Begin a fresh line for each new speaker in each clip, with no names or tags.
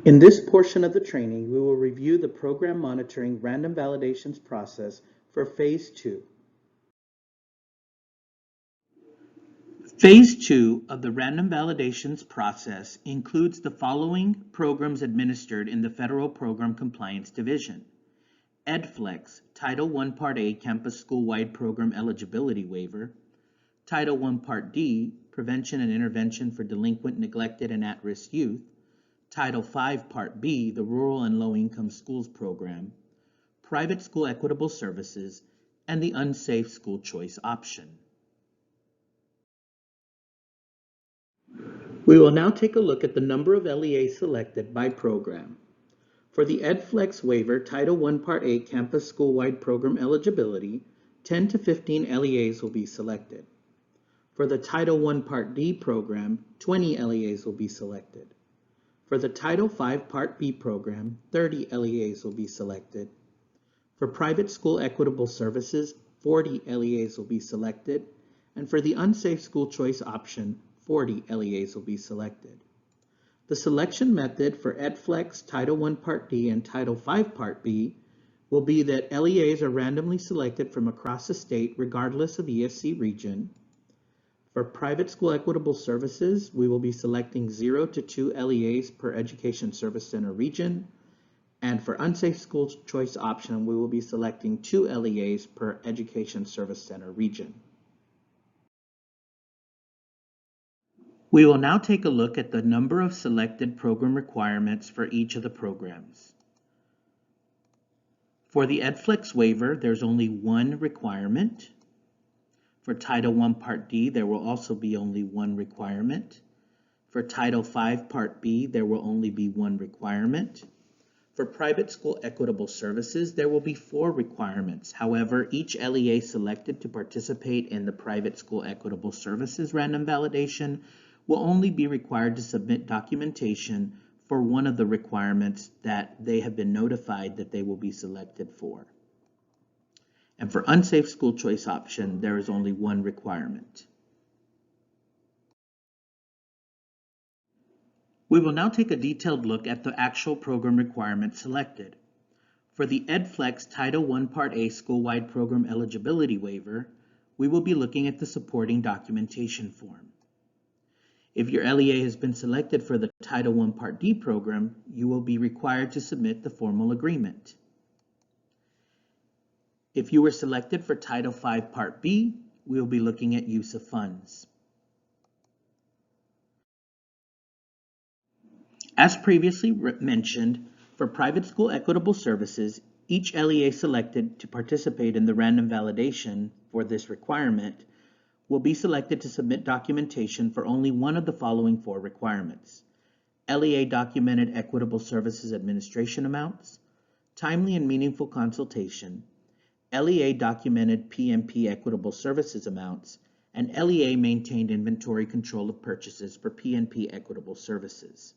In this portion of the training, we will review the program monitoring random validations process for Phase 2. Phase 2 of the random validations process includes the following programs administered in the Federal Program Compliance Division: EdFlex, Title I Part A Campus School-Wide Program Eligibility Waiver; Title I Part D, Prevention and Intervention for Delinquent, Neglected, and At-Risk Youth; Title V Part B, the Rural and Low-Income Schools Program; Private School Equitable Services; and the Unsafe School Choice option. We will now take a look at the number of LEAs selected by program. For the EdFlex waiver, Title I Part A Campus School-Wide Program Eligibility, 10 to 15 LEAs will be selected. For the Title I Part D program, 20 LEAs will be selected. For the Title V Part B program, 30 LEAs will be selected. For Private School Equitable Services, 40 LEAs will be selected. And for the Unsafe School Choice option, 40 LEAs will be selected. The selection method for EdFlex, Title I Part D, and Title V Part B will be that LEAs are randomly selected from across the state regardless of ESC region. For Private School Equitable Services, we will be selecting 0 to 2 LEAs per Education Service Center region. And for Unsafe School Choice option, we will be selecting 2 LEAs per Education Service Center region. We will now take a look at the number of selected program requirements for each of the programs. For the EdFlex waiver, there's only one requirement. For Title I Part D, there will also be only one requirement. For Title V Part B, there will only be one requirement. For Private School Equitable Services, there will be 4 requirements. However, each LEA selected to participate in the Private School Equitable Services random validation will only be required to submit documentation for one of the requirements that they have been notified that they will be selected for. And for Unsafe School Choice option, there is only one requirement. We will now take a detailed look at the actual program requirements selected. For the EdFlex Title I Part A School-Wide Program Eligibility Waiver, we will be looking at the supporting documentation form. If your LEA has been selected for the Title I Part D program, you will be required to submit the formal agreement. If you were selected for Title V Part B, we will be looking at use of funds. As previously mentioned, for Private School Equitable Services, each LEA selected to participate in the random validation for this requirement will be selected to submit documentation for only one of the following 4 requirements: LEA documented equitable services administration amounts, timely and meaningful consultation, LEA documented PMP equitable services amounts, and LEA maintained inventory control of purchases for PNP equitable services.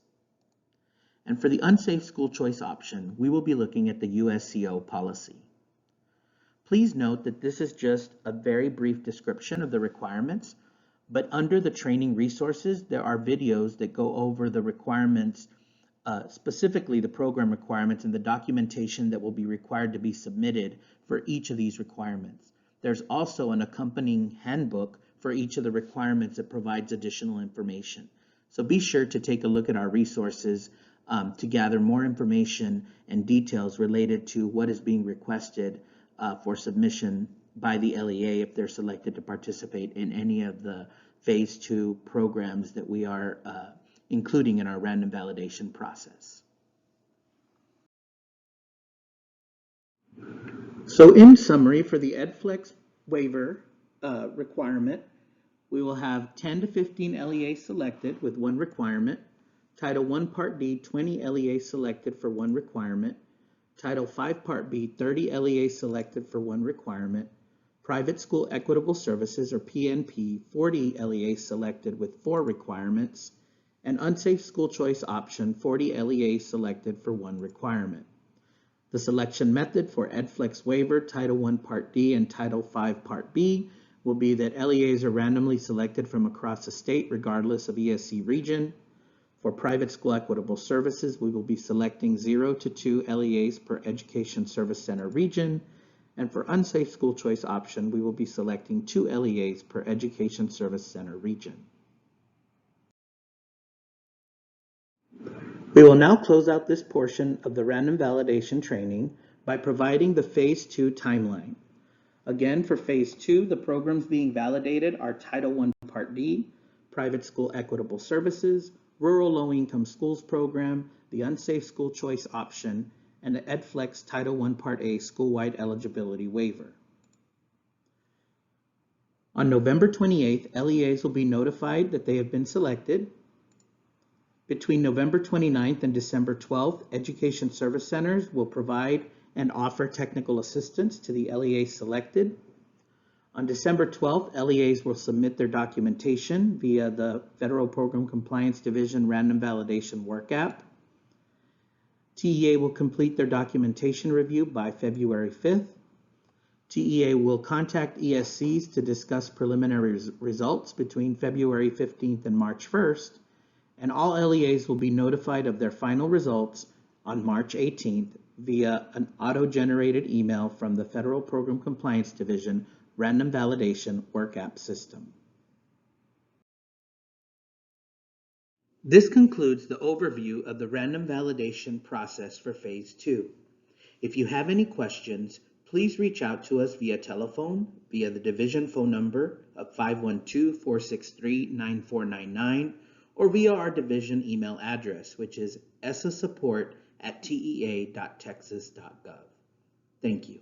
And for the Unsafe School Choice option, we will be looking at the USCO policy. Please note that this is just a very brief description of the requirements, but under the training resources, there are videos that go over the requirements, specifically the program requirements and the documentation that will be required to be submitted for each of these requirements. There's also an accompanying handbook for each of the requirements that provides additional information. So be sure to take a look at our resources to gather more information and details related to what is being requested for submission by the LEA if they're selected to participate in any of the Phase 2 programs that we are including in our random validation process. So in summary, for the EdFlex waiver requirement, we will have 10 to 15 LEAs selected with one requirement. Title I Part D, 20 LEAs selected for one requirement. Title V Part B, 30 LEAs selected for one requirement. Private School Equitable Services, or PNP, 40 LEAs selected with 4 requirements. And Unsafe School Choice option, 40 LEAs selected for one requirement. The selection method for EdFlex waiver, Title I Part D and Title V Part B will be that LEAs are randomly selected from across the state regardless of ESC region. For private school equitable services, we will be selecting 0 to 2 LEAs per Education Service Center region. And for unsafe school choice option, we will be selecting 2 LEAs per Education Service Center region. We will now close out this portion of the random validation training by providing the Phase 2 timeline. Again, for Phase 2, the programs being validated are Title I Part D, Private School Equitable Services, Rural Low-Income Schools Program, the Unsafe School Choice Option, and the EdFlex Title I Part A School-Wide Eligibility Waiver. On November 28th, LEAs will be notified that they have been selected. Between November 29th and December 12th, Education Service Centers will provide and offer technical assistance to the LEA selected. On December 12th, LEAs will submit their documentation via the Federal Program Compliance Division Random Validation Work App. TEA will complete their documentation review by February 5th. TEA will contact ESCs to discuss preliminary results between February 15th and March 1st, and all LEAs will be notified of their final results on March 18th via an auto-generated email from the Federal Program Compliance Division Random Validation Work App System. This concludes the overview of the random validation process for Phase 2. If you have any questions, please reach out to us via telephone, via the division phone number of 512-463-9499, or via our division email address, which is essasupport@tea.texas.gov. Thank you.